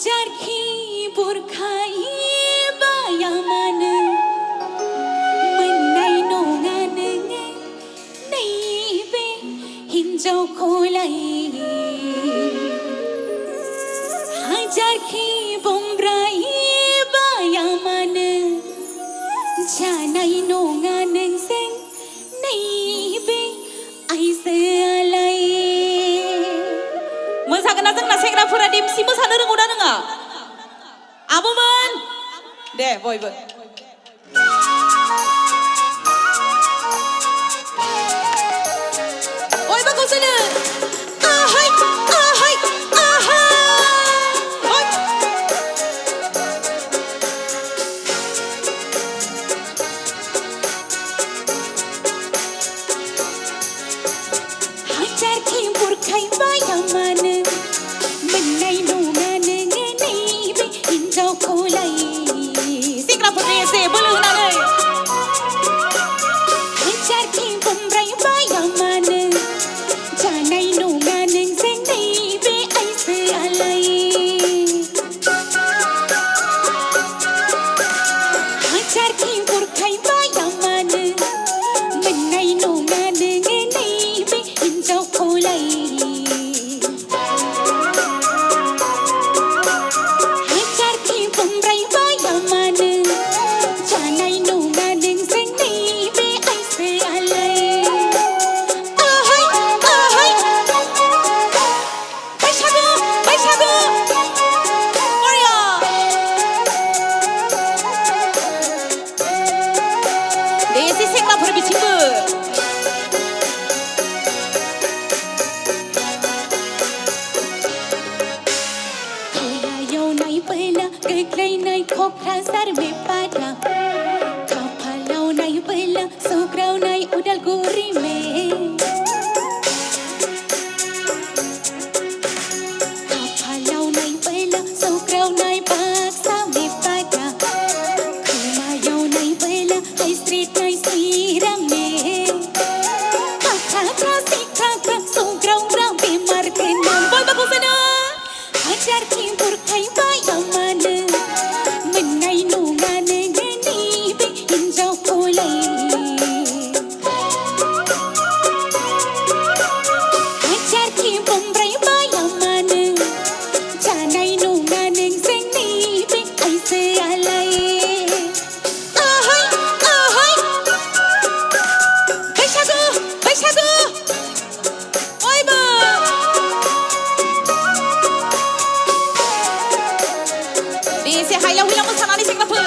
हाजारखि बुरखायै बाया मानो मोननाय नङा नोङो नैबे हिन्जावखौलाय हाजारखि बुंब्रायै बाया मानो जानाय नङा नोंजों नैबे आइजोआलाय। मोसागोन ना जोंना सेंग्राफोरा देमसि मोसानो रोंगौ ना रोङा? आब'मोन दे बयबो बयबो खौसेनो आहाय आहाय आहाय हाजारखि बुरखाय बाया मानो मोननाय नङा नोङो नैबे हिन्जावखौलाय। सेंग्राफोरनो एसे बोलो होनानै हाजारखि बुंब्राय बाया मानो जानाय नङा नोंजों नैबे आइजोआलाय। हाजारखि बुरखाय बाया मानो मोननाय नङा नोङो नैबे हिन्जावखौलाय। हाजारखि बुंब्राय बाया मानो जानाय नङा नोंजों नैबे आइजोआलाय। आहाय आहाय बैसागु बैसागु बरिया दे एसे सेंग्राफोर बिथिंबो खोलायाव नायबोला गोग्लैनाय क'क्राझार मेपादा खाफालाव नायबोला सौग्रावनाय उदालगुरि मे खाफालाव नायबोला सौग्रावनाय बाक्सा मेपादा खोमायाव नायबोला हाइस्ट्रिटनाय चिरां मे खाख्रा सिख्राख्रा सौग्रावग्रा बेमार गोनां बयबो खौसेनो हाजारखि बुरखाय बाया मानो मोननाय नङा नोङो नैबे हिन्जावखौलाय। हाजारखि बुंब्राय बाया मानो जानाय नङा नोंजों नैबे आइजोआलाय। आहाय आहाय बैसागु बैसागु बयबो दे एसे हायलाव हुइलाव मोसानानै सेंग्राफोर